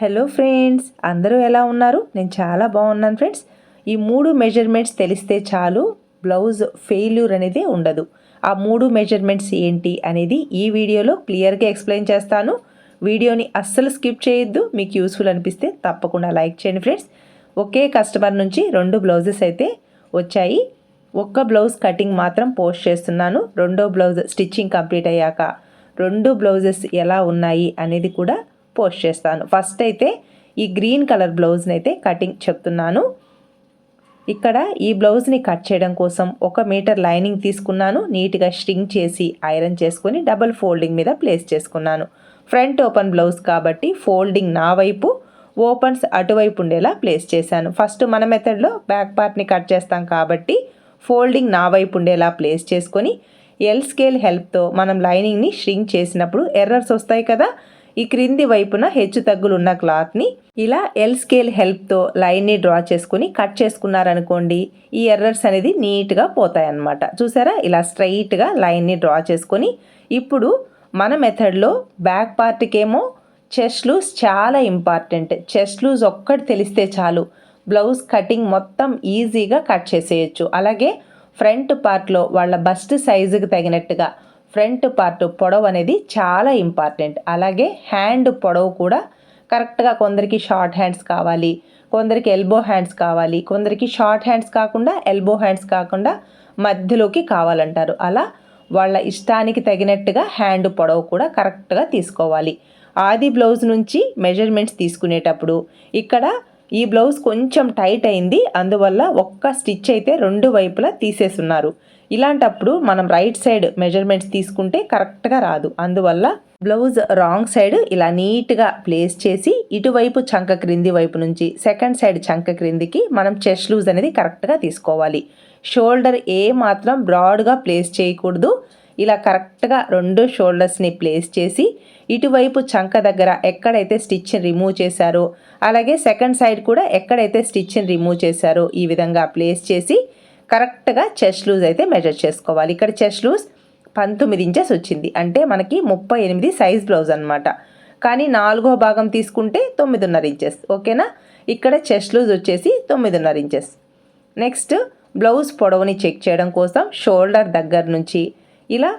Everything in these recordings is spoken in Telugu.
హలో ఫ్రెండ్స్, అందరూ ఎలా ఉన్నారు? నేను చాలా బాగున్నాను ఫ్రెండ్స్. ఈ 3 మెజర్మెంట్స్ తెలిస్తే చాలు, బ్లౌజ్ ఫెయిల్యూర్ అనేది ఉండదు. ఆ 3 మెజర్మెంట్స్ ఏంటి అనేది ఈ వీడియోలో క్లియర్గా ఎక్స్ప్లెయిన్ చేస్తాను. వీడియోని అస్సలు స్కిప్ చేయొద్దు. మీకు యూస్ఫుల్ అనిపిస్తే తప్పకుండా లైక్ చేయండి ఫ్రెండ్స్. ఒకే కస్టమర్ నుంచి 2 బ్లౌజెస్ అయితే వచ్చాయి. ఒక్క బ్లౌజ్ కటింగ్ మాత్రం పోస్ట్ చేస్తున్నాను. రెండో బ్లౌజ్ స్టిచ్చింగ్ కంప్లీట్ అయ్యాక 2 బ్లౌజెస్ ఎలా ఉన్నాయి అనేది కూడా పోస్ట్ చేస్తాను. ఫస్ట్ అయితే ఈ గ్రీన్ కలర్ బ్లౌజ్ని అయితే కటింగ్ చెప్తున్నాను. ఇక్కడ ఈ బ్లౌజ్ని కట్ చేయడం కోసం 1 మీటర్ లైనింగ్ తీసుకున్నాను. నీట్గా స్ట్రింగ్ చేసి ఐరన్ చేసుకొని డబుల్ ఫోల్డింగ్ మీద ప్లేస్ చేసుకున్నాను. ఫ్రంట్ ఓపెన్ బ్లౌజ్ కాబట్టి ఫోల్డింగ్ నా వైపు, ఓపెన్స్ అటువైపు ఉండేలా ప్లేస్ చేశాను. ఫస్ట్ మన మెథడ్లో బ్యాక్ పార్ట్ని కట్ చేస్తాం కాబట్టి ఫోల్డింగ్ నా వైపు ఉండేలా ప్లేస్ చేసుకొని ఎల్ స్కేల్ హెల్ప్తో మనం లైనింగ్ని స్ట్రింగ్ చేసినప్పుడు ఎర్రర్స్ వస్తాయి కదా, ఈ క్రింది వైపున హెచ్చు తగ్గులున్న క్లాత్ని ఇలా ఎల్ స్కేల్ హెల్ప్తో లైన్ని డ్రా చేసుకుని కట్ చేసుకున్నారనుకోండి, ఈ ఎర్రర్స్ అనేది నీట్గా పోతాయన్నమాట. చూసారా, ఇలా స్ట్రైట్గా లైన్ని డ్రా చేసుకొని ఇప్పుడు మన మెథడ్లో బ్యాక్ పార్ట్కేమో చెస్ట్ లూజ్ చాలా ఇంపార్టెంట్. చెస్ట్ లూజ్ ఒక్కటి తెలిస్తే చాలు, బ్లౌజ్ కటింగ్ మొత్తం ఈజీగా కట్ చేసేయచ్చు. అలాగే ఫ్రంట్ పార్ట్లో వాళ్ళ బస్ట్ సైజుకి తగినట్టుగా ఫ్రంట్ పార్ట్ పొడవు అనేది చాలా ఇంపార్టెంట్. అలాగే హ్యాండ్ పొడవు కూడా కరెక్ట్గా, కొందరికి షార్ట్ హ్యాండ్స్ కావాలి, కొందరికి ఎల్బో హ్యాండ్స్ కావాలి, కొందరికి షార్ట్ హ్యాండ్స్ కాకుండా ఎల్బో హ్యాండ్స్ కాకుండా మధ్యలోకి కావాలంటారు. అలా వాళ్ళ ఇష్టానికి తగినట్టుగా హ్యాండ్ పొడవు కూడా కరెక్ట్గా తీసుకోవాలి. ఆది బ్లౌజ్ నుంచి మెజర్మెంట్స్ తీసుకునేటప్పుడు ఇక్కడ ఈ బ్లౌజ్ కొంచెం టైట్ అయింది, అందువల్ల ఒక్క స్టిచ్ అయితే 2 వైపులా తీసేస్తున్నారు. ఇలాంటప్పుడు మనం రైట్ సైడ్ మెజర్మెంట్స్ తీసుకుంటే కరెక్ట్గా రాదు. అందువల్ల బ్లౌజ్ రాంగ్ సైడ్ ఇలా నీట్గా ప్లేస్ చేసి ఇటువైపు చంక క్రింది వైపు నుంచి సెకండ్ సైడ్ చంక క్రిందికి మనం చెస్ట్ లూజ్ అనేది కరెక్ట్గా తీసుకోవాలి. షోల్డర్ ఏ మాత్రం బ్రాడ్గా ప్లేస్ చేయకూడదు. ఇలా కరెక్ట్గా 2 షోల్డర్స్ని ప్లేస్ చేసి ఇటువైపు చంక దగ్గర ఎక్కడైతే స్టిచ్ని రిమూవ్ చేశారో, అలాగే సెకండ్ సైడ్ కూడా ఎక్కడైతే స్టిచ్ని రిమూవ్ చేశారో ఈ విధంగా ప్లేస్ చేసి కరెక్ట్గా చెస్ట్ లూజ్ అయితే మెజర్ చేసుకోవాలి. ఇక్కడ చెస్ట్ లూజ్ 19 ఇంచెస్ వచ్చింది, అంటే మనకి 38 సైజ్ బ్లౌజ్ అనమాట. కానీ 4వ భాగం తీసుకుంటే 9.5 ఇంచెస్. ఓకేనా, ఇక్కడ చెస్ట్ లూజ్ వచ్చేసి 9.5 ఇంచెస్. నెక్స్ట్ బ్లౌజ్ పొడవుని చెక్ చేయడం కోసం షోల్డర్ దగ్గర నుంచి ఇలా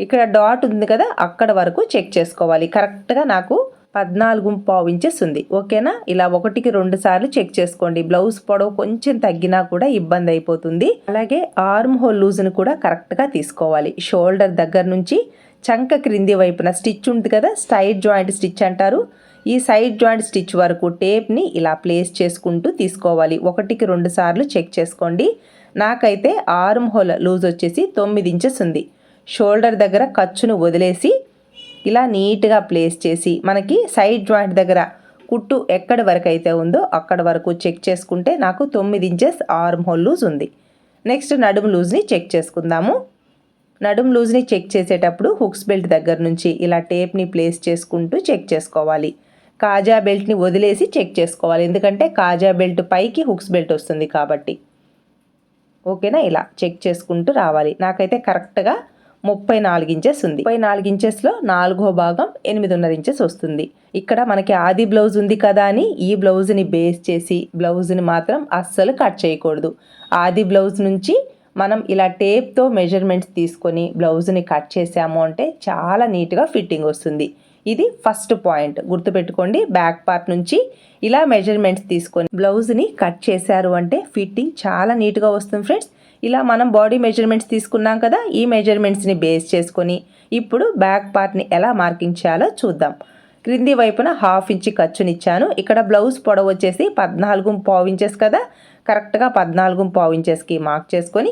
ఇక్కడ డాట్ ఉంది కదా, అక్కడ వరకు చెక్ చేసుకోవాలి. కరెక్ట్గా నాకు 14.5 ఇంచెస్ ఉంది. ఓకేనా, ఇలా 1కి 2 సార్లు చెక్ చేసుకోండి. బ్లౌజ్ పొడవు కొంచెం తగ్గినా కూడా ఇబ్బంది అయిపోతుంది. అలాగే ఆర్మ్ హోల్ లూజ్ని కూడా కరెక్ట్గా తీసుకోవాలి. షోల్డర్ దగ్గర నుంచి చంక క్రింది వైపున స్టిచ్ ఉంది కదా, సైడ్ జాయింట్ స్టిచ్ అంటారు. ఈ సైడ్ జాయింట్ స్టిచ్ వరకు టేప్ని ఇలా ప్లేస్ చేసుకుంటూ తీసుకోవాలి. 1కి 2 సార్లు చెక్ చేసుకోండి. నాకైతే ఆర్మ్ హోల్ లూజ్ వచ్చేసి 9 ఇంచెస్ ఉంది. షోల్డర్ దగ్గర ఖర్చును వదిలేసి ఇలా నీట్గా ప్లేస్ చేసి మనకి సైడ్ జాయింట్ దగ్గర కుట్టు ఎక్కడి వరకు అయితే ఉందో అక్కడ వరకు చెక్ చేసుకుంటే నాకు 9 ఇంచెస్ ఆర్మ్ హోల్ లూజ్ ఉంది. నెక్స్ట్ నడుము లూజ్ని చెక్ చేసుకుందాము. నడుము లూజ్ని చెక్ చేసేటప్పుడు హుక్స్ బెల్ట్ దగ్గర నుంచి ఇలా టేప్ని ప్లేస్ చేసుకుంటూ చెక్ చేసుకోవాలి. కాజా బెల్ట్ని వదిలేసి చెక్ చేసుకోవాలి, ఎందుకంటే కాజా బెల్ట్ పైకి హుక్స్ బెల్ట్ వస్తుంది కాబట్టి. ఓకేనా, ఇలా చెక్ చేసుకుంటూ రావాలి. నాకైతే కరెక్ట్గా 34 ఇంచెస్ ఉంది. 34 ఇంచెస్లో 4వ భాగం 8.5 ఇంచెస్ వస్తుంది. ఇక్కడ మనకి ఆది బ్లౌజ్ ఉంది కదా అని ఈ బ్లౌజ్ని బేస్ చేసి బ్లౌజ్ని మాత్రం అస్సలు కట్ చేయకూడదు. ఆది బ్లౌజ్ నుంచి మనం ఇలా టేప్తో మెజర్మెంట్స్ తీసుకొని బ్లౌజ్ని కట్ చేసాము అంటే చాలా నీట్గా ఫిట్టింగ్ వస్తుంది. ఇది ఫస్ట్ పాయింట్, గుర్తుపెట్టుకోండి. బ్యాక్ పార్ట్ నుంచి ఇలా మెజర్మెంట్స్ తీసుకొని బ్లౌజ్ని కట్ చేశారు అంటే ఫిట్టింగ్ చాలా నీట్గా వస్తుంది ఫ్రెండ్స్. ఇలా మనం బాడీ మెజర్మెంట్స్ తీసుకున్నాం కదా, ఈ మెజర్మెంట్స్ని బేస్ చేసుకొని ఇప్పుడు బ్యాక్ పార్ట్ని ఎలా మార్కింగ్ చేయాలో చూద్దాం. క్రింది వైపున 1/2 ఇంచ్ ఖర్చునిచ్చాను. ఇక్కడ బ్లౌజ్ పొడవు వచ్చేసి 14.5 ఇంచెస్ కదా, కరెక్ట్గా 14.5 ఇంచెస్కి మార్క్ చేసుకొని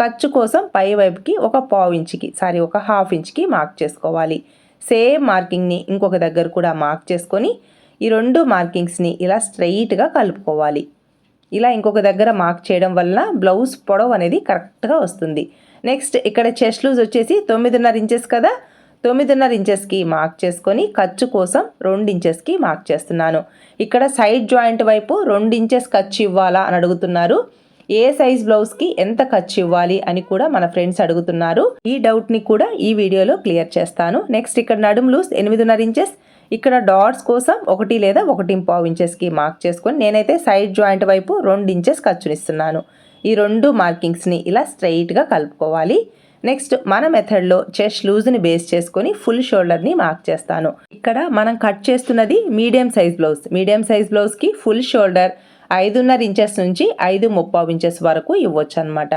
ఖర్చు కోసం పై వైపుకి ఒక 1/2 ఇంచ్కి మార్క్ చేసుకోవాలి. సేమ్ మార్కింగ్ని ఇంకొక దగ్గర కూడా మార్క్ చేసుకొని ఈ 2 మార్కింగ్స్ని ఇలా స్ట్రైట్గా కలుపుకోవాలి. ఇలా ఇంకొక దగ్గర మార్క్ చేయడం వల్ల బ్లౌజ్ పొడవు అనేది కరెక్ట్గా వస్తుంది. నెక్స్ట్ ఇక్కడ చెస్ట్ లూజ్ వచ్చేసి 9.5 ఇంచెస్ కదా, 9.5 ఇంచెస్కి మార్క్ చేసుకొని ఖర్చు కోసం 2 ఇంచెస్కి మార్క్ చేస్తున్నాను. ఇక్కడ సైడ్ జాయింట్ వైపు 2 ఇంచెస్ ఖర్చు ఇవ్వాలా అని అడుగుతున్నారు. ఏ సైజ్ బ్లౌజ్కి ఎంత ఖర్చు ఇవ్వాలి అని కూడా మన ఫ్రెండ్స్ అడుగుతున్నారు. ఈ డౌట్ని కూడా ఈ వీడియోలో క్లియర్ చేస్తాను. నెక్స్ట్ ఇక్కడ నడుము లూజ్ 8.5 ఇంచెస్, ఇక్కడ డాట్స్ కోసం 1 లేదా 1.5 ఇంచెస్కి మార్క్ చేసుకొని నేనైతే సైడ్ జాయింట్ వైపు 2 ఇంచెస్ ఖర్చునిస్తున్నాను. ఈ 2 మార్కింగ్స్ని ఇలా స్ట్రైట్గా కలుపుకోవాలి. నెక్స్ట్ మన మెథడ్లో చెస్ట్ లూజ్ని బేస్ చేసుకొని ఫుల్ షోల్డర్ని మార్క్ చేస్తాను. ఇక్కడ మనం కట్ చేస్తున్నది medium size blouse. Medium size బ్లౌజ్కి ఫుల్ షోల్డర్ 5.5 ఇంచెస్ నుంచి 5.35 ఇంచెస్ వరకు ఇవ్వచ్చు అనమాట.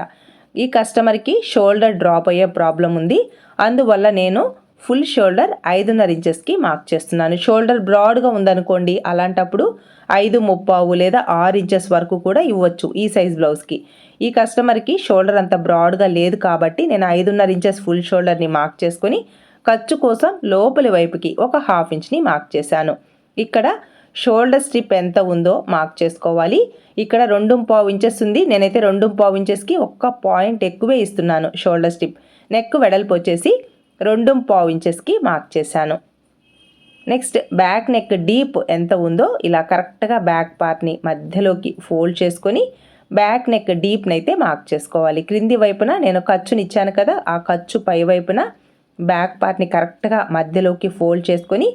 ఈ కస్టమర్కి షోల్డర్ డ్రాప్ అయ్యే ప్రాబ్లం ఉంది, అందువల్ల నేను ఫుల్ షోల్డర్ 5.5 ఇంచెస్కి మార్క్ చేస్తున్నాను. షోల్డర్ బ్రాడ్గా ఉందనుకోండి, అలాంటప్పుడు 5.35 లేదా 6 ఇంచెస్ వరకు కూడా ఇవ్వచ్చు ఈ సైజ్ బ్లౌజ్కి. ఈ కస్టమర్కి షోల్డర్ అంత బ్రాడ్గా లేదు కాబట్టి నేను 5.5 ఇంచెస్ ఫుల్ షోల్డర్ని మార్క్ చేసుకొని ఖర్చు కోసం లోపలి వైపుకి ఒక 1/2 ఇంచ్ని మార్క్ చేశాను. ఇక్కడ షోల్డర్ స్ట్రిప్ ఎంత ఉందో మార్క్ చేసుకోవాలి. ఇక్కడ 2.5 ఇంచెస్ ఉంది, నేనైతే 2.5 ఇంచెస్కి 1 పాయింట్ ఎక్కువే ఇస్తున్నాను షోల్డర్ స్ట్రిప్. నెక్ వెడల్పు వచ్చేసి 2.5 ఇంచెస్కి మార్క్ చేశాను. నెక్స్ట్ బ్యాక్ నెక్ డీప్ ఎంత ఉందో ఇలా కరెక్ట్గా బ్యాక్ పార్ట్ని మధ్యలోకి ఫోల్డ్ చేసుకొని బ్యాక్ నెక్ డీప్ని అయితే మార్క్ చేసుకోవాలి. క్రింది వైపున నేను ఖర్చుని ఇచ్చాను కదా, ఆ ఖర్చు పై వైపున బ్యాక్ పార్ట్ని కరెక్ట్గా మధ్యలోకి ఫోల్డ్ చేసుకొని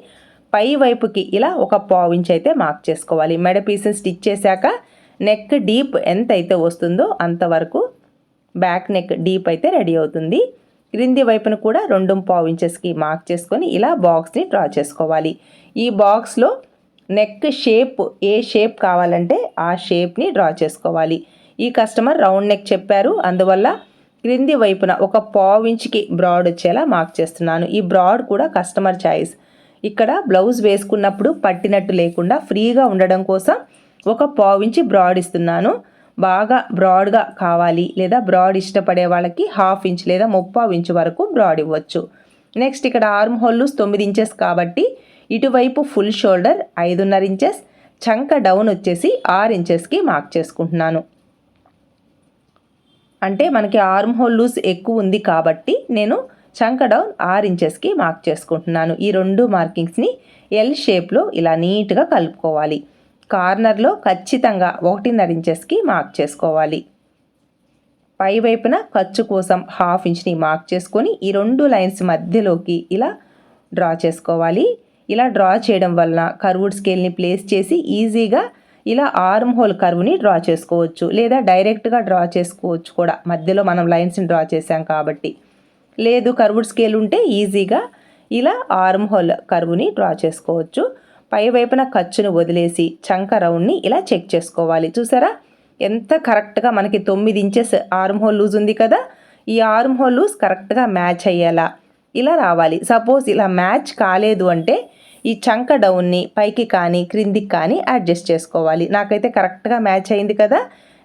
పై వైపుకి ఇలా 1.5 ఇంచ్ అయితే మార్క్ చేసుకోవాలి. మెడ పీస్ని స్టిచ్ చేశాక నెక్ డీప్ ఎంత అయితే వస్తుందో అంతవరకు బ్యాక్ నెక్ డీప్ అయితే రెడీ అవుతుంది. క్రింది వైపున కూడా 2.5 ఇంచెస్కి మార్క్ చేసుకొని ఇలా బాక్స్ని డ్రా చేసుకోవాలి. ఈ బాక్స్లో నెక్ షేప్ ఏ షేప్ కావాలంటే ఆ షేప్ని డ్రా చేసుకోవాలి. ఈ కస్టమర్ రౌండ్ నెక్ చెప్పారు, అందువల్ల క్రింది వైపున 1.5 ఇంచ్కి బ్రాడ్ వచ్చేలా మార్క్ చేస్తున్నాను. ఈ బ్రాడ్ కూడా కస్టమర్ చాయిస్. ఇక్కడ బ్లౌజ్ వేసుకున్నప్పుడు పట్టినట్టు లేకుండా ఫ్రీగా ఉండడం కోసం 1.5 ఇంచ్ బ్రాడ్ ఇస్తున్నాను. బాగా బ్రాడ్గా కావాలి లేదా బ్రాడ్ ఇష్టపడే వాళ్ళకి 1/2 ఇంచ్ లేదా 3/4 ఇంచ్ వరకు బ్రాడ్ ఇవ్వచ్చు. నెక్స్ట్ ఇక్కడ ఆర్మ్ హోల్ 9 ఇంచెస్ కాబట్టి ఇటువైపు ఫుల్ షోల్డర్ 5.5 ఇంచెస్, చంక డౌన్ వచ్చేసి 6 ఇంచెస్కి మార్క్ చేసుకుంటున్నాను. అంటే మనకి ఆర్మ్ హోల్ లూజ్ ఎక్కువ ఉంది కాబట్టి నేను చంక డౌన్ 6 ఇంచెస్కి మార్క్ చేసుకుంటున్నాను. ఈ 2 మార్కింగ్స్ని ఎల్ షేప్లో ఇలా నీట్గా కలుపుకోవాలి. కార్నర్లో ఖచ్చితంగా 1.5 ఇంచెస్కి మార్క్ చేసుకోవాలి. పై వైపున ఖర్చు కోసం 1/2 ఇంచ్ని మార్క్ చేసుకొని ఈ 2 లైన్స్ మధ్యలోకి ఇలా డ్రా చేసుకోవాలి. ఇలా డ్రా చేయడం వలన కర్వ్డ్ స్కేల్ని ప్లేస్ చేసి ఈజీగా ఇలా ఆర్మ్ హోల్ కర్వ్ని డ్రా చేసుకోవచ్చు, లేదా డైరెక్ట్గా డ్రా చేసుకోవచ్చు కూడా. మధ్యలో మనం లైన్స్ని డ్రా చేసాం కాబట్టి. లేదు కర్వ్డ్ స్కేల్ ఉంటే ఈజీగా ఇలా ఆర్మ్ హోల్ కర్వ్ని డ్రా చేసుకోవచ్చు. పై వైపున ఖర్చును వదిలేసి చంక రౌండ్ని ఇలా చెక్ చేసుకోవాలి. చూసారా ఎంత కరెక్ట్గా మనకి 9 ఇంచెస్ ఆర్మ్ హోల్ లూజ్ ఉంది కదా, ఈ ఆర్మ్ హోల్ లూజ్ కరెక్ట్గా మ్యాచ్ అయ్యేలా ఇలా రావాలి. సపోజ్ ఇలా మ్యాచ్ కాలేదు అంటే ఈ చంక డౌన్ని పైకి కానీ క్రిందికి కానీ అడ్జస్ట్ చేసుకోవాలి. నాకైతే కరెక్ట్గా మ్యాచ్ అయింది కదా.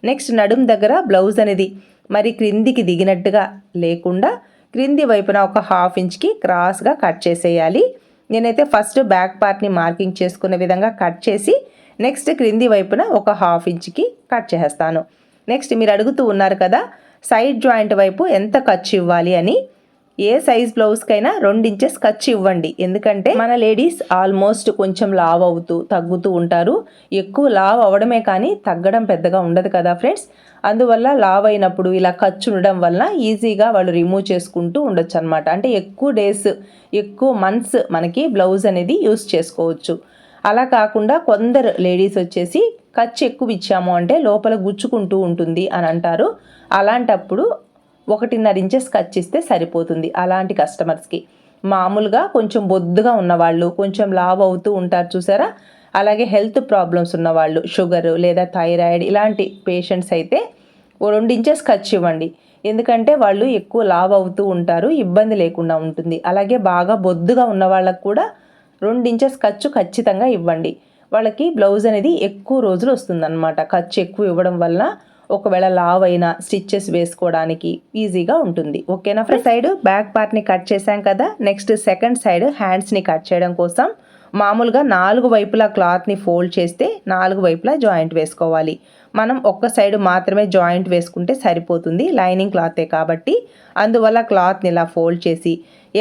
నెక్స్ట్ నడుం దగ్గర బ్లౌజ్ అనేది మరి క్రిందికి దిగినట్టుగా లేకుండా క్రింది వైపున 1/2 ఇంచ్కి క్రాస్గా కట్ చేసేయాలి. నేనైతే ఫస్ట్ బ్యాక్ పార్ట్ని మార్కింగ్ చేసుకునే విధంగా కట్ చేసి నెక్స్ట్ క్రింది వైపున 1/2 ఇంచ్కి కట్ చేస్తాను. నెక్స్ట్ మీరు అడుగుతూ ఉన్నారు కదా సైడ్ జాయింట్ వైపు ఎంత ఖర్చు ఇవ్వాలి అని. ఏ సైజ్ బ్లౌజ్కైనా 2 ఇంచెస్ ఖర్చు ఇవ్వండి. ఎందుకంటే మన లేడీస్ ఆల్మోస్ట్ కొంచెం లావ్ అవుతూ తగ్గుతూ ఉంటారు. ఎక్కువ లావ్ అవ్వడమే కానీ తగ్గడం పెద్దగా ఉండదు కదా ఫ్రెండ్స్. అందువల్ల లావ్ అయినప్పుడు ఇలా ఖర్చు ఉండడం వల్ల ఈజీగా వాళ్ళు రిమూవ్ చేసుకుంటూ ఉండొచ్చు అనమాట. అంటే ఎక్కువ డేస్ ఎక్కువ మంత్స్ మనకి బ్లౌజ్ అనేది యూస్ చేసుకోవచ్చు. అలా కాకుండా కొందరు లేడీస్ వచ్చేసి ఖర్చు ఎక్కువ ఇచ్చాము అంటే లోపల గుచ్చుకుంటూ ఉంటుంది అని అంటారు. అలాంటప్పుడు 1.5 ఇంచెస్ ఖర్చు ఇస్తే సరిపోతుంది అలాంటి కస్టమర్స్కి. మామూలుగా కొంచెం బొద్దుగా ఉన్నవాళ్ళు, కొంచెం లావ్ అవుతూ ఉంటారు చూసారా, అలాగే హెల్త్ ప్రాబ్లమ్స్ ఉన్నవాళ్ళు, షుగర్ లేదా థైరాయిడ్ ఇలాంటి పేషెంట్స్ అయితే 2 ఇంచెస్ ఖర్చు ఇవ్వండి. ఎందుకంటే వాళ్ళు ఎక్కువ లావ్ అవుతూ ఉంటారు, ఇబ్బంది లేకుండా ఉంటుంది. అలాగే బాగా బొద్దుగా ఉన్న వాళ్ళకు కూడా 2 ఇంచెస్ ఖర్చు ఖచ్చితంగా ఇవ్వండి. వాళ్ళకి బ్లౌజ్ అనేది ఎక్కువ రోజులు వస్తుందన్నమాట. ఖర్చు ఎక్కువ ఇవ్వడం వల్ల ఒకవేళ లావ్ అయినా స్టిచ్చెస్ వేసుకోవడానికి ఈజీగా ఉంటుంది. ఓకేనా ఫ్రెండ్స్. సైడ్ బ్యాక్ పార్ట్ని కట్ చేసాం కదా. నెక్స్ట్ సెకండ్ సైడ్ హ్యాండ్స్ని కట్ చేయడం కోసం మామూలుగా 4 వైపులా క్లాత్ని ఫోల్డ్ చేస్తే 4 వైపులా జాయింట్ వేసుకోవాలి. మనం ఒక్క సైడ్ మాత్రమే జాయింట్ వేసుకుంటే సరిపోతుంది, లైనింగ్ క్లాతే కాబట్టి. అందువల్ల క్లాత్ని ఇలా ఫోల్డ్ చేసి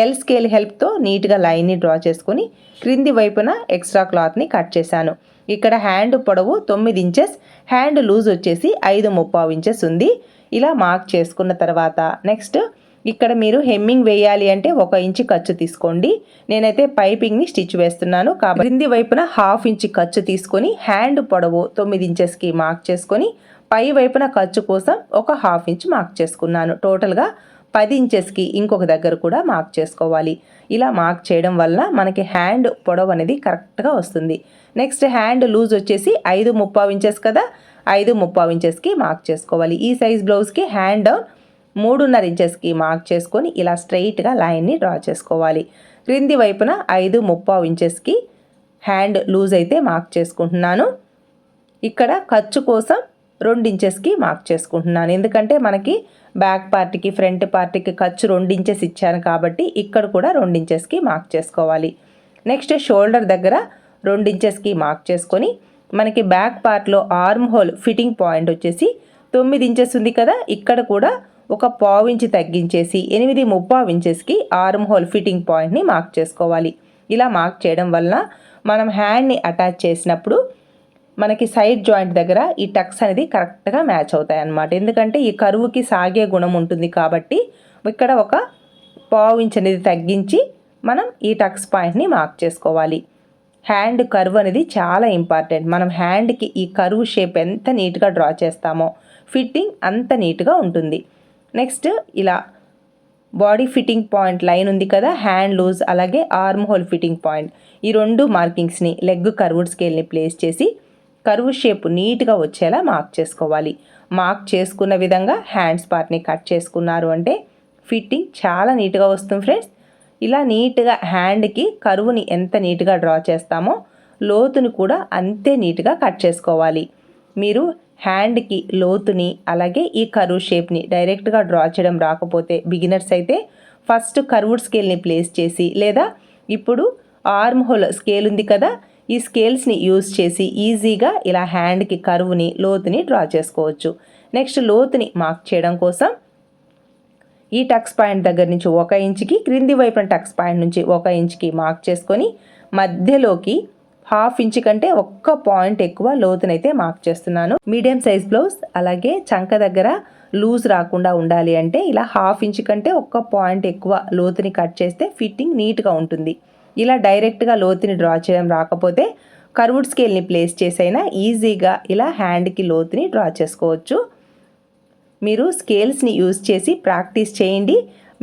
ఎల్ స్కేల్ హెల్ప్తో నీట్గా లైన్ని డ్రా చేసుకొని క్రింది వైపున ఎక్స్ట్రా క్లాత్ని కట్ చేశాను. ఇక్కడ హ్యాండ్ పొడవు 9 ఇంచెస్, హ్యాండ్ లూజ్ వచ్చేసి 5.35 ఇంచెస్ ఉంది. ఇలా మార్క్ చేసుకున్న తర్వాత నెక్స్ట్ ఇక్కడ మీరు హెమ్మింగ్ వేయాలి అంటే 1 ఇంచు ఖర్చు తీసుకోండి. నేనైతే పైపింగ్ని స్టిచ్ వేస్తున్నాను కాబట్టి క్రింది వైపున 1/2 ఇంచు ఖర్చు తీసుకొని హ్యాండ్ పొడవు 9 ఇంచెస్కి మార్క్ చేసుకొని పై వైపున ఖర్చు కోసం ఒక 1/2 ఇంచు మార్క్ చేసుకున్నాను. టోటల్గా 10 ఇంచెస్కి ఇంకొక దగ్గర కూడా మార్క్ చేసుకోవాలి. ఇలా మార్క్ చేయడం వల్ల మనకి హ్యాండ్ పొడవు అనేది కరెక్ట్గా వస్తుంది. నెక్స్ట్ హ్యాండ్ లూజ్ వచ్చేసి 5/3 ఇంచెస్ కదా, 5/3 ఇంచెస్కి మార్క్ చేసుకోవాలి. ఈ సైజ్ బ్లౌజ్కి హ్యాండ్ డౌన్ 3.5 ఇంచెస్కి మార్క్ చేసుకొని ఇలా స్ట్రైట్గా లైన్ని డ్రా చేసుకోవాలి. క్రింది వైపున 5/3 ఇంచెస్కి హ్యాండ్ లూజ్ అయితే మార్క్ చేసుకుంటున్నాను. ఇక్కడ ఖర్చు కోసం 2 ఇంచెస్కి మార్క్ చేసుకుంటున్నాను. ఎందుకంటే మనకి బ్యాక్ పార్ట్కి ఫ్రంట్ పార్ట్కి ఖర్చు 2 ఇంచెస్ ఇచ్చాను కాబట్టి ఇక్కడ కూడా 2 ఇంచెస్కి మార్క్ చేసుకోవాలి. నెక్స్ట్ షోల్డర్ దగ్గర 2 ఇంచెస్కి మార్క్ చేసుకొని మనకి బ్యాక్ పార్ట్లో ఆర్మ్ హోల్ ఫిట్టింగ్ పాయింట్ వచ్చేసి 9 ఇంచెస్ ఉంది కదా, ఇక్కడ కూడా ఒక 1/4 ఇంచు తగ్గించేసి 8/3 ఇంచెస్కి ఆర్మ్ హోల్ ఫిట్టింగ్ పాయింట్ని మార్క్ చేసుకోవాలి. ఇలా మార్క్ చేయడం వల్ల మనం హ్యాండ్ని అటాచ్ చేసినప్పుడు మనకి సైడ్ జాయింట్ దగ్గర ఈ టక్స్ అనేది కరెక్ట్గా మ్యాచ్ అవుతాయి అన్నమాట. ఎందుకంటే ఈ కరువుకి సాగే గుణం ఉంటుంది కాబట్టి ఇక్కడ ఒక 1/4 ఇంచ్ అనేది తగ్గించి మనం ఈ టక్స్ పాయింట్ని మార్క్ చేసుకోవాలి. హ్యాండ్ కర్వ్ అనేది చాలా ఇంపార్టెంట్. మనం హ్యాండ్కి ఈ కర్వ్ షేప్ ఎంత నీట్గా డ్రా చేస్తామో ఫిట్టింగ్ అంత నీట్గా ఉంటుంది. నెక్స్ట్ ఇలా బాడీ ఫిట్టింగ్ పాయింట్ లైన్ ఉంది కదా, హ్యాండ్ లూజ్ అలాగే ఆర్మ్ హోల్ ఫిట్టింగ్ పాయింట్, ఈ 2 మార్కింగ్స్ని లెగ్ కర్వ్డ్ స్కేల్ని ప్లేస్ చేసి కర్వ్ షేప్ నీట్గా వచ్చేలా మార్క్ చేసుకోవాలి. మార్క్ చేసుకున్న విధంగా హ్యాండ్స్ పార్ట్ని కట్ చేసుకున్నారు అంటే ఫిట్టింగ్ చాలా నీట్గా వస్తుంది ఫ్రెండ్స్. ఇలా నీట్గా హ్యాండ్కి కరువుని ఎంత నీట్గా డ్రా చేస్తామో లోతుని కూడా అంతే నీట్గా కట్ చేసుకోవాలి. మీరు హ్యాండ్కి లోతుని అలాగే ఈ కర్వ్ షేప్ని డైరెక్ట్గా డ్రా చేయడం రాకపోతే బిగినర్స్ అయితే ఫస్ట్ కర్వ్డ్ స్కేల్ని ప్లేస్ చేసి లేదా ఇప్పుడు ఆర్మ్ హోల్ స్కేల్ ఉంది కదా, ఈ స్కేల్స్ని యూజ్ చేసి ఈజీగా ఇలా హ్యాండ్కి కర్వ్ని లోతుని డ్రా చేసుకోవచ్చు. నెక్స్ట్ లోతుని మార్క్ చేయడం కోసం ఈ టక్స్ పాయింట్ దగ్గర నుంచి 1 ఇంచుకి క్రింది వైపున టక్స్ పాయింట్ నుంచి 1 ఇంచుకి మార్క్ చేసుకొని మధ్యలోకి 1/2 ఇంచు కంటే 1 పాయింట్ ఎక్కువ లోతునైతే మార్క్ చేస్తున్నాను. మీడియం సైజ్ బ్లౌజ్ అలాగే చంక దగ్గర లూజ్ రాకుండా ఉండాలి అంటే ఇలా 1/2 ఇంచు కంటే 1 పాయింట్ ఎక్కువ లోతుని కట్ చేస్తే ఫిట్టింగ్ నీట్గా ఉంటుంది. ఇలా డైరెక్ట్గా లోతుని డ్రా చేయడం రాకపోతే కర్వ్డ్ స్కేల్ని ప్లేస్ చేసైనా ఈజీగా ఇలా హ్యాండ్కి లోతుని డ్రా చేసుకోవచ్చు. మీరు స్కేల్స్ని యూజ్ చేసి ప్రాక్టీస్ చేయండి.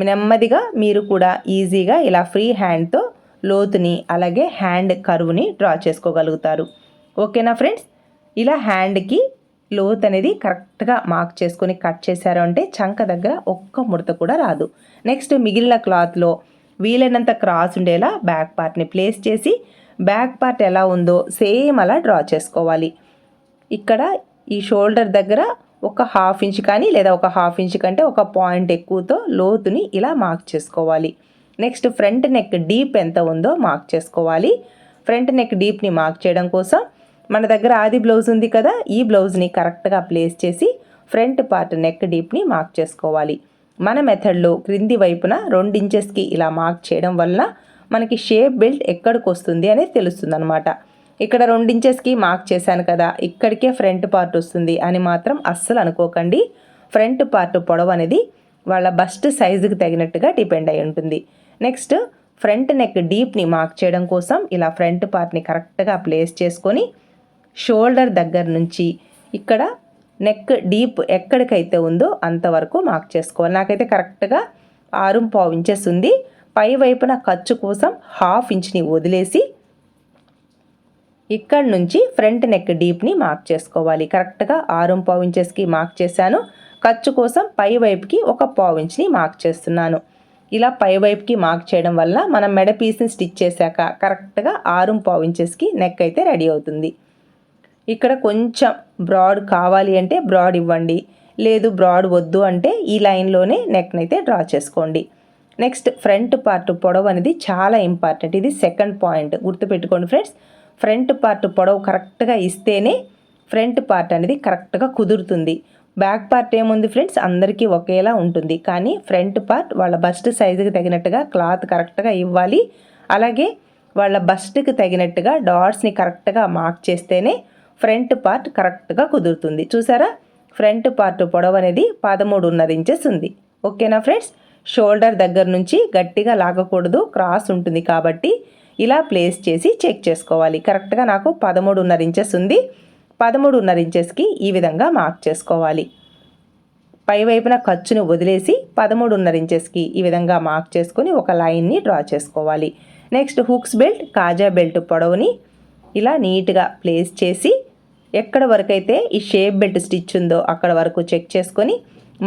నెమ్మదిగా మీరు కూడా ఈజీగా ఇలా ఫ్రీ హ్యాండ్తో లోతుని అలాగే హ్యాండ్ కర్వ్ని డ్రా చేసుకోగలుగుతారు. ఓకేనా ఫ్రెండ్స్, ఇలా హ్యాండ్కి లోత్ అనేది కరెక్ట్గా మార్క్ చేసుకొని కట్ చేశారు అంటే చంక దగ్గర ఒక్క ముడత కూడా రాదు. నెక్స్ట్ మిగిలిన క్లాత్లో వీలైనంత క్రాస్ ఉండేలా బ్యాక్ పార్ట్ని ప్లేస్ చేసి బ్యాక్ పార్ట్ ఎలా ఉందో సేమ్ అలా డ్రా చేసుకోవాలి. ఇక్కడ ఈ షోల్డర్ దగ్గర 1/2 ఇంచ్ కానీ లేదా 1/2 ఇంచ్ కంటే 1 పాయింట్ ఎక్కువతో లోతుని ఇలా మార్క్ చేసుకోవాలి. నెక్స్ట్ ఫ్రంట్ నెక్ డీప్ ఎంత ఉందో మార్క్ చేసుకోవాలి. ఫ్రంట్ నెక్ డీప్ని మార్క్ చేయడం కోసం మన దగ్గర ఆది బ్లౌజ్ ఉంది కదా, ఈ బ్లౌజ్ని కరెక్ట్గా ప్లేస్ చేసి ఫ్రంట్ పార్ట్ నెక్ డీప్ని మార్క్ చేసుకోవాలి. మన మెథడ్లో క్రింది వైపున 2 ఇంచెస్కి ఇలా మార్క్ చేయడం వలన మనకి షేప్ బెల్ట్ ఎక్కడికి వస్తుంది అనేది తెలుస్తుంది అనమాట. ఇక్కడ 2 ఇంచెస్కి మార్క్ చేశాను కదా, ఇక్కడికే ఫ్రంట్ పార్ట్ వస్తుంది అని మాత్రం అస్సలు అనుకోకండి. ఫ్రంట్ పార్ట్ పొడవు అనేది వాళ్ళ బస్ట్ సైజుకి తగినట్టుగా డిపెండ్ అయి ఉంటుంది. నెక్స్ట్ ఫ్రంట్ నెక్ డీప్ని మార్క్ చేయడం కోసం ఇలా ఫ్రంట్ పార్ట్ని కరెక్ట్గా ప్లేస్ చేసుకొని షోల్డర్ దగ్గర నుంచి ఇక్కడ నెక్ డీప్ ఎక్కడికైతే ఉందో అంతవరకు మార్క్ చేసుకోవాలి. నాకైతే కరెక్ట్గా 6.5 ఇంచెస్ ఉంది. పై వైపున ఖర్చు కోసం 1/2 ఇంచ్ని వదిలేసి ఇక్కడ నుంచి ఫ్రంట్ నెక్ డీప్ని మార్క్ చేసుకోవాలి. కరెక్ట్గా 6.5 ఇంచెస్కి మార్క్ చేశాను. ఖర్చు కోసం పై వైపుకి 1/4 ఇంచ్ని మార్క్ చేస్తున్నాను. ఇలా పై వైపుకి మార్క్ చేయడం వల్ల మనం మెడ పీస్ని స్టిచ్ చేశాక కరెక్ట్గా 6.5 ఇంచెస్కి నెక్ అయితే రెడీ అవుతుంది. ఇక్కడ కొంచెం బ్రాడ్ కావాలి అంటే బ్రాడ్ ఇవ్వండి, లేదు బ్రాడ్ వద్దు అంటే ఈ లైన్లోనే నెక్ని అయితే డ్రా చేసుకోండి. నెక్స్ట్ ఫ్రంట్ పార్ట్ పొడవు అనేది చాలా ఇంపార్టెంట్. ఇది సెకండ్ పాయింట్, గుర్తుపెట్టుకోండి ఫ్రెండ్స్. ఫ్రంట్ పార్ట్ పొడవు కరెక్ట్గా ఇస్తేనే ఫ్రంట్ పార్ట్ అనేది కరెక్ట్గా కుదురుతుంది. బ్యాక్ పార్ట్ ఏముంది ఫ్రెండ్స్, అందరికీ ఒకేలా ఉంటుంది. కానీ ఫ్రంట్ పార్ట్ వాళ్ళ బస్ట్ సైజుకి తగినట్టుగా క్లాత్ కరెక్ట్గా ఇవ్వాలి. అలాగే వాళ్ళ బస్ట్కి తగినట్టుగా డాట్స్ని కరెక్ట్గా మార్క్ చేస్తేనే ఫ్రంట్ పార్ట్ కరెక్ట్గా కుదురుతుంది. చూసారా, ఫ్రంట్ పార్ట్ పొడవు అనేది 13.5 ఇంచెస్ ఉంది. ఓకేనా ఫ్రెండ్స్. షోల్డర్ దగ్గర నుంచి గట్టిగా లాగకూడదు, క్రాస్ ఉంటుంది కాబట్టి ఇలా ప్లేస్ చేసి చెక్ చేసుకోవాలి. కరెక్ట్గా నాకు 13.5 ఇంచెస్ ఉంది. 13.5 ఇంచెస్కి ఈ విధంగా మార్క్ చేసుకోవాలి. పై వైపున ఖర్చును వదిలేసి 13.5 ఇంచెస్కి ఈ విధంగా మార్క్ చేసుకొని ఒక లైన్ని డ్రా చేసుకోవాలి. నెక్స్ట్ హుక్స్ బెల్ట్, కాజా బెల్ట్ పొడవుని ఇలా నీట్గా ప్లేస్ చేసి ఎక్కడ వరకు అయితే ఈ షేప్ బెల్ట్ స్టిచ్ ఉందో అక్కడ వరకు చెక్ చేసుకొని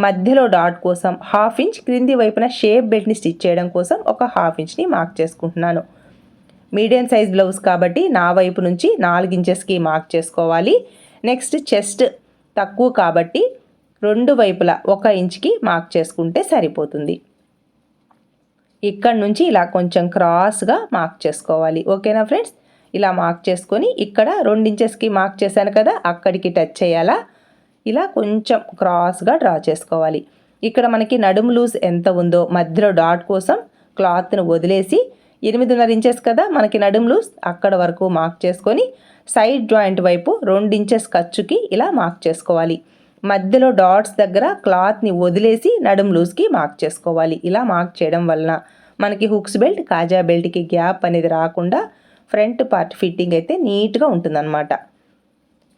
మధ్యలో డాట్ కోసం 1/2 ఇంచ్, క్రింది వైపున షేప్ బెల్ట్ని స్టిచ్ చేయడం కోసం ఒక 1/2 ఇంచ్ని మార్క్ చేసుకుంటున్నాను. మీడియం సైజ్ బ్లౌజ్ కాబట్టి నా వైపు నుంచి 4 ఇంచెస్కి మార్క్ చేసుకోవాలి. నెక్స్ట్ చెస్ట్ తక్కువ కాబట్టి 2 వైపులా 1 ఇంచ్కి మార్క్ చేసుకుంటే సరిపోతుంది. ఇక్కడ నుంచి ఇలా కొంచెం క్రాస్గా మార్క్ చేసుకోవాలి. ఓకేనా ఫ్రెండ్స్? ఇలా మార్క్ చేసుకొని ఇక్కడ 2 ఇంచెస్కి మార్క్ చేశాను కదా, అక్కడికి టచ్ చేయాలా, ఇలా కొంచెం క్రాస్గా డ్రా చేసుకోవాలి. ఇక్కడ మనకి నడుము లూజ్ ఎంత ఉందో మధ్యలో డాట్ కోసం క్లాత్ను వదిలేసి 8.5 ఇంచెస్ కదా మనకి నడుము లూజ్, అక్కడ వరకు మార్క్ చేసుకొని సైడ్ జాయింట్ వైపు 2 ఇంచెస్ ఖర్చుకి ఇలా మార్క్ చేసుకోవాలి. మధ్యలో డాట్స్ దగ్గర క్లాత్ని వదిలేసి నడుము లూజ్కి మార్క్ చేసుకోవాలి. ఇలా మార్క్ చేయడం వలన మనకి హుక్స్ బెల్ట్, కాజా బెల్ట్కి గ్యాప్ అనేది రాకుండా ఫ్రంట్ పార్ట్ ఫిట్టింగ్ అయితే నీట్గా ఉంటుందన్నమాట.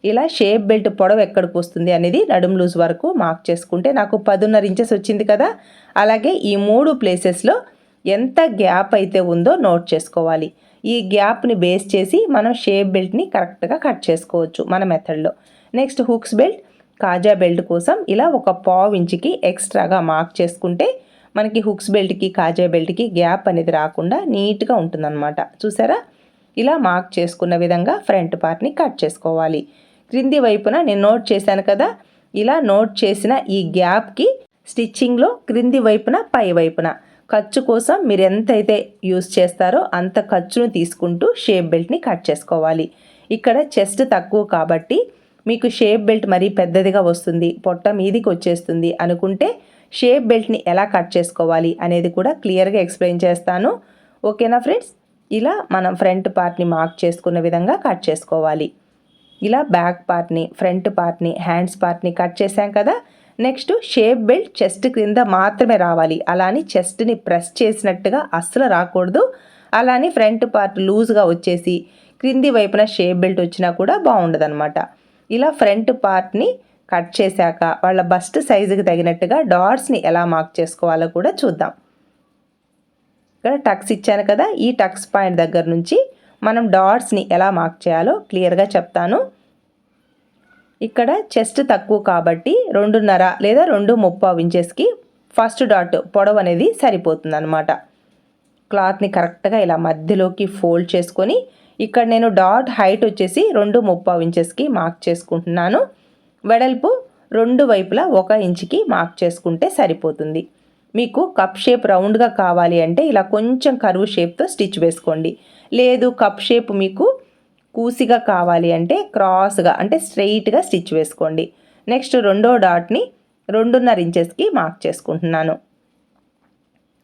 ఇలా షేప్ బెల్ట్ పొడవు ఎక్కడికి వస్తుంది అనేది నడుము లూజ్ వరకు మార్క్ చేసుకుంటే నాకు 10.5 ఇంచెస్ వచ్చింది కదా. అలాగే ఈ 3 ప్లేసెస్లో ఎంత గ్యాప్ అయితే ఉందో నోట్ చేసుకోవాలి. ఈ గ్యాప్ని బేస్ చేసి మనం షేప్ బెల్ట్ని కరెక్ట్గా కట్ చేసుకోవచ్చు మన మెథడ్లో. నెక్స్ట్ హుక్స్ బెల్ట్, కాజా బెల్ట్ కోసం ఇలా ఒక 1/2 ఇంచుకి ఎక్స్ట్రాగా మార్క్ చేసుకుంటే మనకి హుక్స్ బెల్ట్కి, కాజా బెల్ట్కి గ్యాప్ అనేది రాకుండా నీట్గా ఉంటుందన్నమాట. చూసారా? ఇలా మార్క్ చేసుకున్న విధంగా ఫ్రంట్ పార్ట్ని కట్ చేసుకోవాలి. క్రింది వైపున నేను నోట్ చేశాను కదా, ఇలా నోట్ చేసిన ఈ గ్యాప్కి స్టిచ్చింగ్లో క్రింది వైపున, పై వైపున ఖర్చు కోసం మీరు ఎంతైతే యూస్ చేస్తారో అంత ఖర్చును తీసుకుంటూ షేప్ బెల్ట్ని కట్ చేసుకోవాలి. ఇక్కడ చెస్ట్ తక్కువ కాబట్టి మీకు షేప్ బెల్ట్ మరీ పెద్దదిగా వస్తుంది, పొట్ట మీదికి వచ్చేస్తుంది అనుకుంటే షేప్ బెల్ట్ని ఎలా కట్ చేసుకోవాలి అనేది కూడా క్లియర్గా ఎక్స్ప్లెయిన్ చేస్తాను. ఓకేనా ఫ్రెండ్స్? ఇలా మనం ఫ్రంట్ పార్ట్ని మార్క్ చేసుకున్న విధంగా కట్ చేసుకోవాలి. ఇలా బ్యాక్ పార్ట్ని, ఫ్రంట్ పార్ట్ని, హ్యాండ్స్ పార్ట్ని కట్ చేసాం కదా. నెక్స్ట్ షేప్ బెల్ట్ చెస్ట్ క్రింద మాత్రమే రావాలి. అలాని చెస్ట్ని ప్రెస్ చేసినట్టుగా అస్సలు రాకూడదు. అలాని ఫ్రంట్ పార్ట్ లూజ్గా వచ్చేసి క్రింది వైపున షేప్ బెల్ట్ వచ్చినా కూడా బాగుండదన్నమాట. ఇలా ఫ్రంట్ పార్ట్ని కట్ చేశాక వాళ్ళ బస్ట్ సైజుకి తగినట్టుగా డాట్స్ని ఎలా మార్క్ చేసుకోవాలో కూడా చూద్దాం. ఇక్కడ టక్స్ ఇచ్చాను కదా, ఈ టక్స్ పాయింట్ దగ్గర నుంచి మనం డాట్స్ని ఎలా మార్క్ చేయాలో క్లియర్గా చెప్తాను. ఇక్కడ చెస్ట్ తక్కువ కాబట్టి 2.5 లేదా 2.35 ఇంచెస్కి ఫస్ట్ డాట్ పొడవు అనేది సరిపోతుంది అనమాట. క్లాత్ని కరెక్ట్గా ఇలా మధ్యలోకి ఫోల్డ్ చేసుకొని ఇక్కడ నేను డాట్ హైట్ వచ్చేసి 2.35 ఇంచెస్కి మార్క్ చేసుకుంటున్నాను. వెడల్పు 2 వైపులా 1 ఇంచుకి మార్క్ చేసుకుంటే సరిపోతుంది. మీకు కప్ షేప్ రౌండ్గా కావాలి అంటే ఇలా కొంచెం కర్వ్ షేప్తో స్టిచ్ వేసుకోండి. లేదు కప్ షేప్ మీకు కూసిగా కావాలి అంటే క్రాస్గా అంటే స్ట్రెయిట్గా స్టిచ్ వేసుకోండి. నెక్స్ట్ రెండో డాట్ని 2.5 ఇంచెస్కి మార్క్ చేసుకుంటున్నాను.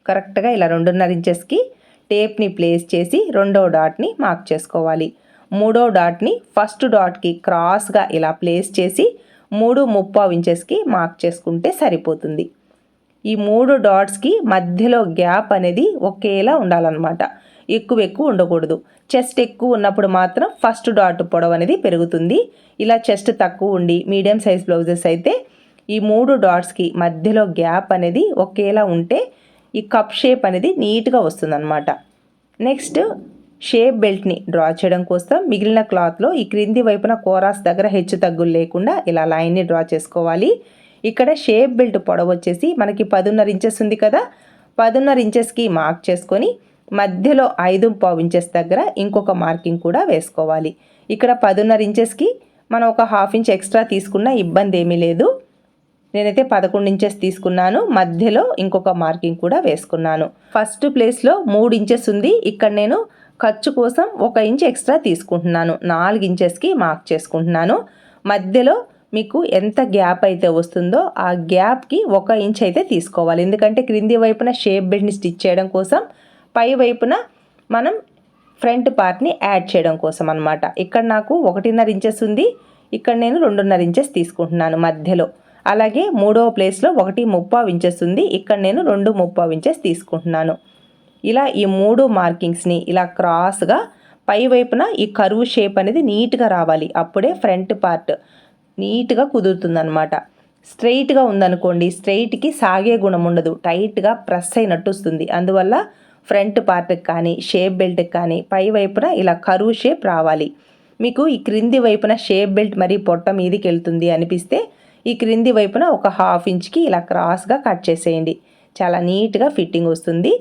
కరెక్ట్గా ఇలా 2.5 ఇంచెస్కి టేప్ని ప్లేస్ చేసి రెండో డాట్ని మార్క్ చేసుకోవాలి. మూడో డాట్ని ఫస్ట్ డాట్కి క్రాస్గా ఇలా ప్లేస్ చేసి 3.35 ఇంచెస్కి మార్క్ చేసుకుంటే సరిపోతుంది. ఈ 3 డాట్స్కి మధ్యలో గ్యాప్ అనేది ఒకేలా ఉండాలన్నమాట. ఎక్కువ ఉండకూడదు. చెస్ట్ ఎక్కువ ఉన్నప్పుడు మాత్రం ఫస్ట్ డాట్ పొడవు అనేది పెరుగుతుంది. ఇలా చెస్ట్ తక్కువ ఉండి మీడియం సైజ్ బ్లౌజెస్ అయితే ఈ 3 డాట్స్కి మధ్యలో గ్యాప్ అనేది ఒకేలా ఉంటే ఈ కప్ షేప్ అనేది నీట్గా వస్తుందన్నమాట. నెక్స్ట్ షేప్ బెల్ట్ని డ్రా చేయడం కోసం మిగిలిన క్లాత్లో ఈ క్రింది వైపున కోరాస్ దగ్గర హెచ్చు తగ్గులు లేకుండా ఇలా లైన్ని డ్రా చేసుకోవాలి. ఇక్కడ షేప్ బెల్ట్ పొడవు వచ్చేసి మనకి 10.5 ఇంచెస్ ఉంది కదా, 10.5 ఇంచెస్కి మార్క్ చేసుకొని మధ్యలో 5.5 ఇంచెస్ దగ్గర ఇంకొక మార్కింగ్ కూడా వేసుకోవాలి. ఇక్కడ 10.5 ఇంచెస్కి మనం ఒక 1/2 ఇంచ్ ఎక్స్ట్రా తీసుకున్న ఇబ్బంది ఏమీ లేదు. నేనైతే 11 ఇంచెస్ తీసుకున్నాను. మధ్యలో ఇంకొక మార్కింగ్ కూడా వేసుకున్నాను. ఫస్ట్ ప్లేస్లో 3 ఇంచెస్ ఉంది. ఇక్కడ నేను ఖర్చు కోసం 1 ఇంచ్ ఎక్స్ట్రా తీసుకుంటున్నాను. 4 ఇంచెస్కి మార్క్ చేసుకుంటున్నాను. మధ్యలో మీకు ఎంత గ్యాప్ అయితే వస్తుందో ఆ గ్యాప్కి 1 ఇంచ్ అయితే తీసుకోవాలి. ఎందుకంటే క్రింది వైపున షేప్ బెల్ట్ని స్టిచ్ చేయడం కోసం, పై వైపున మనం ఫ్రంట్ పార్ట్ని యాడ్ చేయడం కోసం అన్నమాట. ఇక్కడ నాకు 1.5 ఇంచెస్ ఉంది. ఇక్కడ నేను 2.5 ఇంచెస్ తీసుకుంటున్నాను మధ్యలో. అలాగే మూడవ ప్లేస్లో 1.35 ఇంచెస్ ఉంది. ఇక్కడ నేను 2.35 ఇంచెస్ తీసుకుంటున్నాను. ఇలా ఈ 3 మార్కింగ్స్ని ఇలా క్రాస్గా పై వైపున ఈ కరువు షేప్ అనేది నీట్గా రావాలి. అప్పుడే ఫ్రంట్ పార్ట్ నీట్గా కుదురుతుందన్నమాట. స్ట్రైట్గా ఉందనుకోండి, స్ట్రైట్కి సాగే గుణం ఉండదు, టైట్గా ప్రెస్ అయినట్టు వస్తుంది. అందువల్ల ఫ్రంట్ పార్ట్కి కానీ షేప్ బెల్ట్కి కానీ పై వైపున ఇలా కరువు షేప్ రావాలి. మీకు ఈ క్రింది వైపున షేప్ బెల్ట్ మరీ పొట్ట మీదికి వెళ్తుంది అనిపిస్తే ఈ క్రింది వైపున ఒక 1/2 ఇంచ్కి ఇలా క్రాస్గా కట్ చేసేయండి. చాలా నీట్గా ఫిట్టింగ్ వస్తుంది.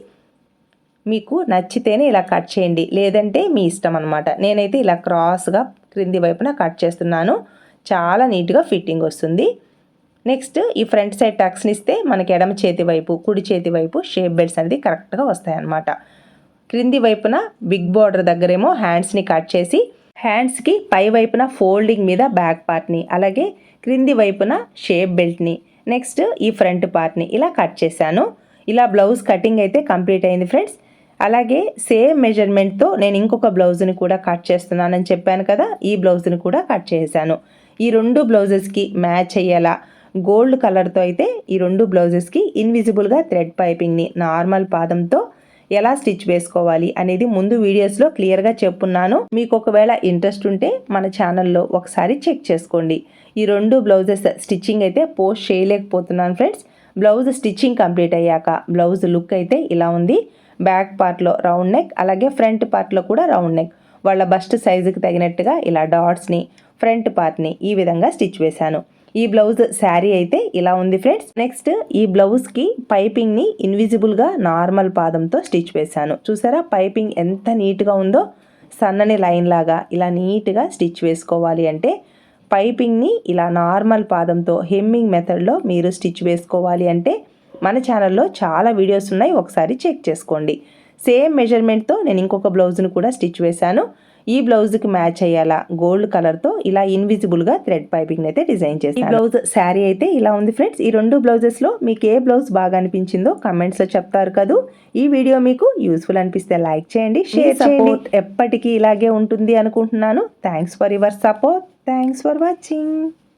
మీకు నచ్చితేనే ఇలా కట్ చేయండి, లేదంటే మీ ఇష్టం అనమాట. నేనైతే ఇలా క్రాస్గా క్రింది వైపున కట్ చేస్తున్నాను. చాలా నీట్గా ఫిట్టింగ్ వస్తుంది. నెక్స్ట్ ఈ ఫ్రంట్ సైడ్ టక్స్ని ఇస్తే మనకి ఎడమ చేతి వైపు కుడి చేతి వైపు షేప్ బెల్ట్స్ అనేది కరెక్ట్గా వస్తాయన్నమాట. క్రింది వైపున బిగ్ బార్డర్ దగ్గరేమో హ్యాండ్స్ని కట్ చేసి హ్యాండ్స్కి పై వైపున ఫోల్డింగ్ మీద బ్యాక్ పార్ట్ని, అలాగే క్రింది వైపున షేప్ బెల్ట్ని, నెక్స్ట్ ఈ ఫ్రంట్ పార్ట్ని ఇలా కట్ చేశాను. ఇలా బ్లౌజ్ కటింగ్ అయితే కంప్లీట్ అయింది ఫ్రెండ్స్. అలాగే సేమ్ మెజర్మెంట్తో నేను ఇంకొక బ్లౌజ్ని కూడా కట్ చేస్తున్నానని చెప్పాను కదా, ఈ బ్లౌజ్ని కూడా కట్ చేశాను. ఈ 2 బ్లౌజెస్కి మ్యాచ్ అయ్యేలా గోల్డ్ కలర్తో అయితే ఈ 2 బ్లౌజెస్కి ఇన్విజిబుల్గా థ్రెడ్ పైపింగ్ని నార్మల్ పాదంతో ఎలా స్టిచ్ వేసుకోవాలి అనేది ముందు వీడియోస్లో క్లియర్గా చెప్పున్నాను. మీకు ఒకవేళ ఇంట్రెస్ట్ ఉంటే మన ఛానల్లో ఒకసారి చెక్ చేసుకోండి. ఈ 2 బ్లౌజెస్ స్టిచ్చింగ్ అయితే పోస్ట్ చేయలేకపోతున్నాను ఫ్రెండ్స్. బ్లౌజ్ స్టిచ్చింగ్ కంప్లీట్ అయ్యాక బ్లౌజ్ లుక్ అయితే ఇలా ఉంది. బ్యాక్ పార్ట్లో రౌండ్ నెక్, అలాగే ఫ్రంట్ పార్ట్లో కూడా రౌండ్ నెక్. వాళ్ళ బస్ట్ సైజుకి తగినట్టుగా ఇలా డాట్స్ని ఫ్రంట్ పార్ట్ని ఈ విధంగా స్టిచ్ వేశాను. ఈ బ్లౌజ్ శారీ అయితే ఇలా ఉంది ఫ్రెండ్స్. నెక్స్ట్ ఈ బ్లౌజ్కి పైపింగ్ని ఇన్విజిబుల్గా నార్మల్ పాదంతో స్టిచ్ వేశాను. చూసారా పైపింగ్ ఎంత నీట్గా ఉందో, సన్నని లైన్ లాగా ఇలా నీట్గా స్టిచ్ వేసుకోవాలి అంటే పైపింగ్ని ఇలా నార్మల్ పాదంతో హెమ్మింగ్ మెథడ్లో మీరు స్టిచ్ వేసుకోవాలి అంటే మన ఛానల్లో చాలా వీడియోస్ ఉన్నాయి, ఒకసారి చెక్ చేసుకోండి. సేమ్ మెజర్మెంట్తో నేను ఇంకొక బ్లౌజ్ను కూడా స్టిచ్ వేశాను. ఈ బ్లౌజ్కి మ్యాచ్ అయ్యేలా గోల్డ్ కలర్తో ఇలా ఇన్విజిబుల్గా థ్రెడ్ పైపింగ్ అయితే డిజైన్ చేశాను. ఈ బ్లౌజ్ శారీ అయితే ఇలా ఉంది ఫ్రెండ్స్. ఈ 2 బ్లౌజెస్లో మీకు ఏ బ్లౌజ్ బాగా అనిపించిందో కమెంట్స్లో చెప్తారు కదా. ఈ వీడియో మీకు యూస్ఫుల్ అనిపిస్తే లైక్ చేయండి, షేర్ చేయండి. ఎప్పటికీ ఇలాగే ఉంటుంది అనుకుంటున్నాను. Thanks for your support. Thanks for watching.